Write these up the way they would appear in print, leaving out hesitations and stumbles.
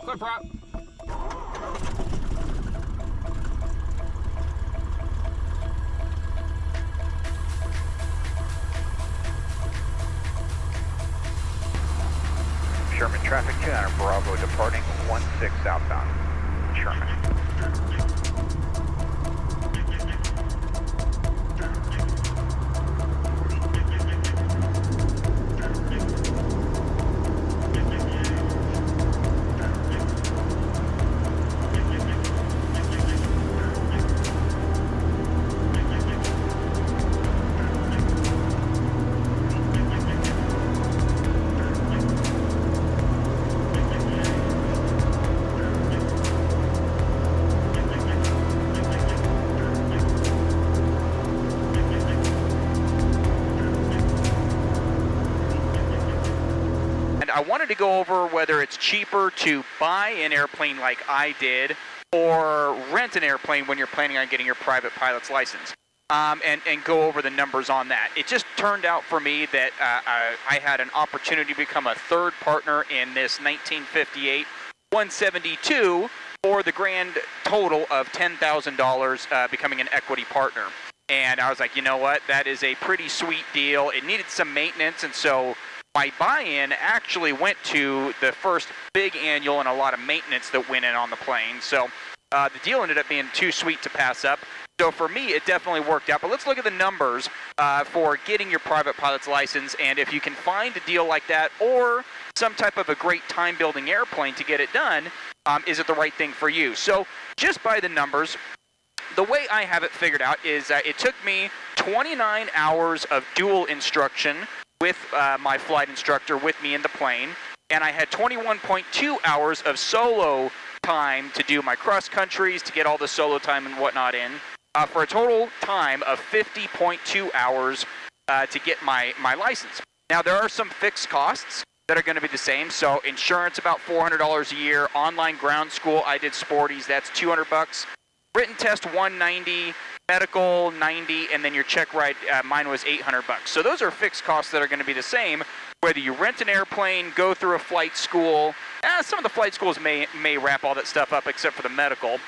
Clip route. Sherman traffic 200 Bravo departing 16 southbound. Sherman. I wanted to go over whether it's cheaper to buy an airplane like I did or rent an airplane when you're planning on getting your private pilot's license, and go over the numbers on that. It just turned out for me that I had an opportunity to become a third partner in this 1958 172 for the grand total of $10,000 becoming an equity partner. And I was like, you know what, that is a pretty sweet deal. It needed some maintenance, and so my buy-in actually went to the first big annual and a lot of maintenance that went in on the plane. So the deal ended up being too sweet to pass up. So for me, it definitely worked out. But let's look at the numbers for getting your private pilot's license. And if you can find a deal like that or some type of a great time-building airplane to get it done, is it the right thing for you? So just by the numbers, the way I have it figured out is it took me 29 hours of dual instruction with my flight instructor with me in the plane, and I had 21.2 hours of solo time to do my cross countries, to get all the solo time and whatnot in, for a total time of 50.2 hours to get my license. Now, there are some fixed costs that are going to be the same. So insurance, about $400 a year. Online ground school, I did Sporties, that's $200. Written test, $190. Medical, $90, and then your check ride, mine was $800. So those are fixed costs that are going to be the same, whether you rent an airplane, go through a flight school. Some of the flight schools may wrap all that stuff up except for the medical,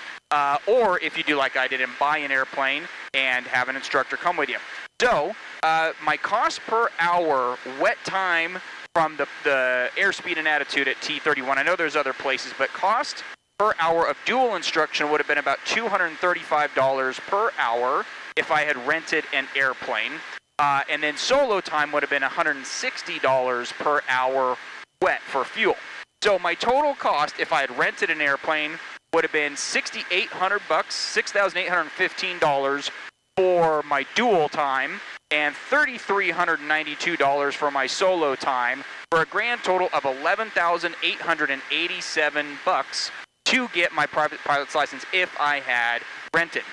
or if you do like I did and buy an airplane and have an instructor come with you. So my cost per hour wet time from the airspeed and attitude at T31, I know there's other places, but cost per hour of dual instruction would have been about $235 per hour if I had rented an airplane. And then solo time would have been $160 per hour wet for fuel. So my total cost if I had rented an airplane would have been $6,800, $6,815 for my dual time, and $3,392 for my solo time, for a grand total of $11,887 to get my private pilot's license if I had rented.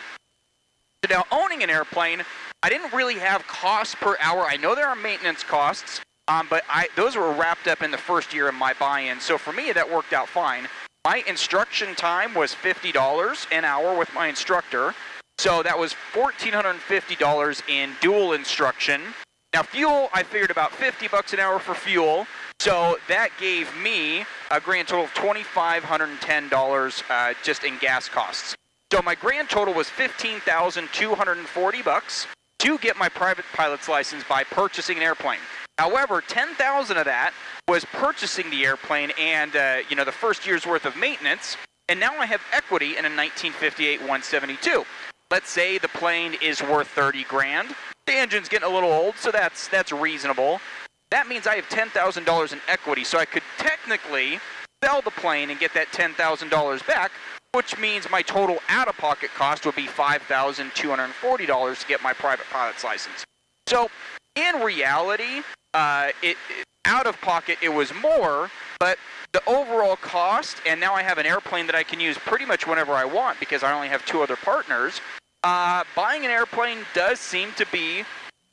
So now, owning an airplane, I didn't really have costs per hour. I know there are maintenance costs, but those were wrapped up in the first year of my buy-in. So for me, that worked out fine. My instruction time was $50 an hour with my instructor. So that was $1,450 in dual instruction. Now, fuel, I figured about $50 an hour for fuel. So that gave me a grand total of $2,510 just in gas costs. So my grand total was $15,240 to get my private pilot's license by purchasing an airplane. However, $10,000 of that was purchasing the airplane and the first year's worth of maintenance. And now I have equity in a 1958 172. Let's say the plane is worth $30,000. The engine's getting a little old, so that's reasonable. That means I have $10,000 in equity, so I could technically sell the plane and get that $10,000 back, which means my total out-of-pocket cost would be $5,240 to get my private pilot's license. So, in reality, out-of-pocket it was more, but the overall cost, and now I have an airplane that I can use pretty much whenever I want because I only have two other partners, buying an airplane does seem to be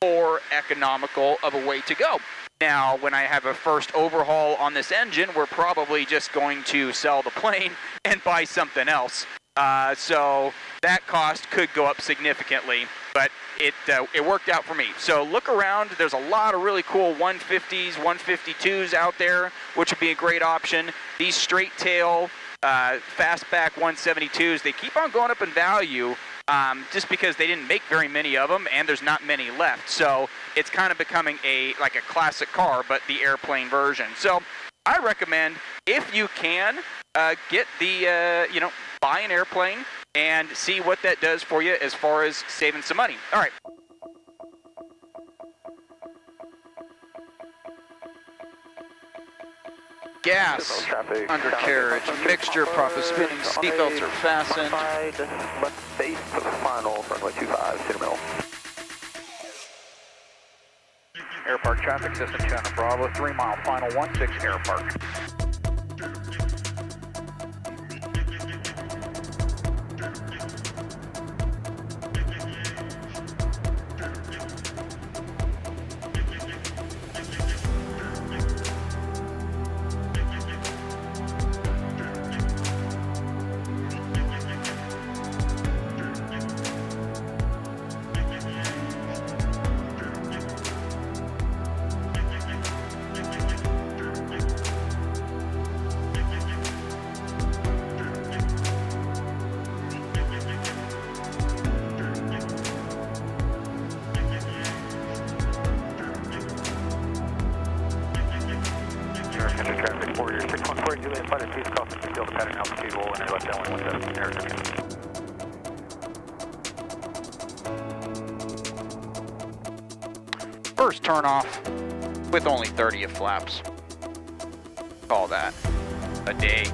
more economical of a way to go. Now, when I have a first overhaul on this engine, we're probably just going to sell the plane and buy something else. So that cost could go up significantly, but it worked out for me. So look around. There's a lot of really cool 150s, 152s out there, which would be a great option. These straight tail fastback 172s, they keep on going up in value just because they didn't make very many of them and there's not many left. So it's kind of becoming like a classic car, but the airplane version. So I recommend, if you can, get the, buy an airplane and see what that does for you as far as saving some money. All right. Gas, undercarriage, mixture, prop is spinning, seatbelts are fastened. Left base to the final, runway 25, center middle. Air Park traffic, Cessna 200 Bravo, 3 mile final, 16 Air Park. Traffic 4, 614, you may flight at 2 crossing the field pattern altitude roll and left down 117 air. First turn off with only 30 of flaps. Call that a day.